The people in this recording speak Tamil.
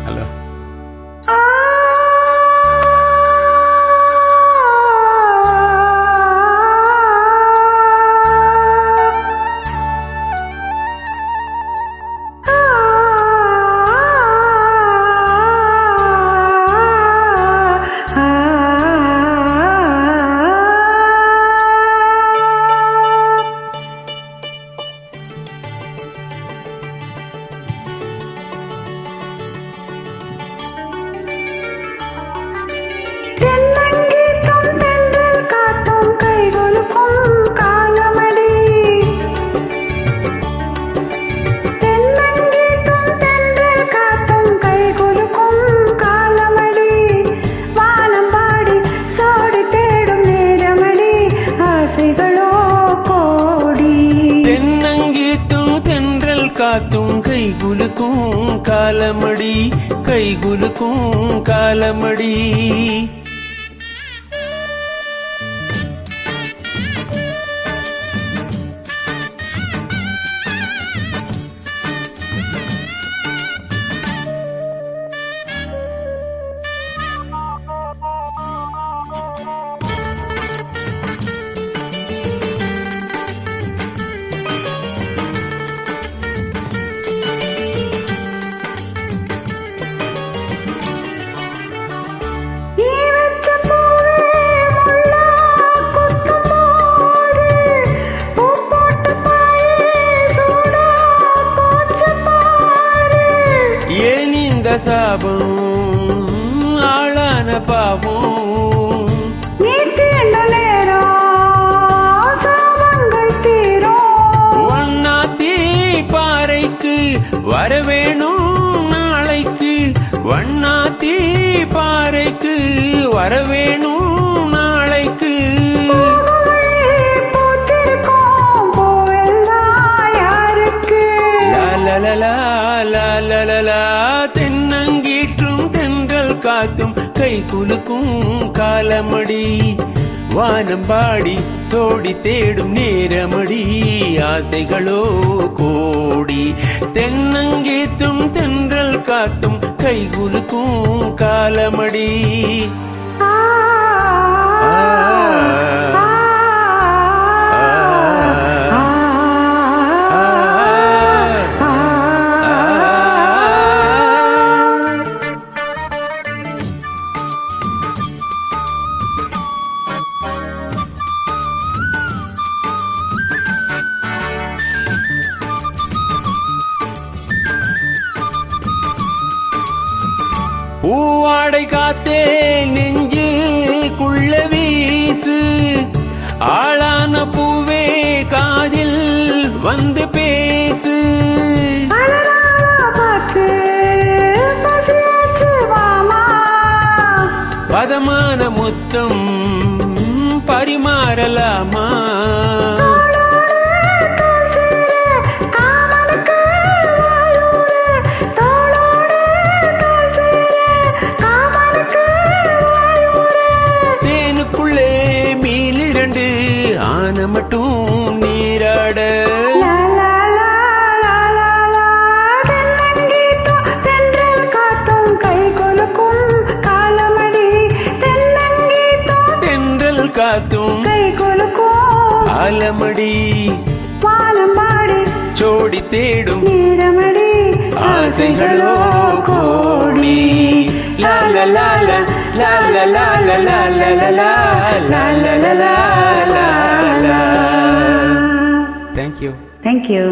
ஹலோ. காத்தும் கைகுலுக்கும் காலமடி, கைகுலுக்கும் காலமடி. சாபம் ஆளான பாவம் வண்ணாத்தி பாறைக்கு வரவேணும் நாளைக்கு, வண்ணாத்தி பாறைக்கு வரவேணும் நாளைக்கு. தென்னங்கீற்றும் தென்றல் காத்தும் கை குலுக்கும் காலமடி, வானம்பாடி சோடி தேடும் நேரமடி, ஆசைகளோ கோடி. தென்னங்கீற்றும் தென்றல் காத்தும் கை குலுக்கும் காலமடி. பூவாடை காத்தே நெஞ்சுக்குள்ள வீசு, ஆளான பூவே காதில் வந்து பேசு. பதமான முத்தம் பரிமாறலாமா, ஆன மட்டும் நீராட. தென்றல் காத்தும் காலமடி, சோடி தேடும் ஆசைகளோ கோடி. லால லால லால லால லால லால லால லால. Thank you. Thank you.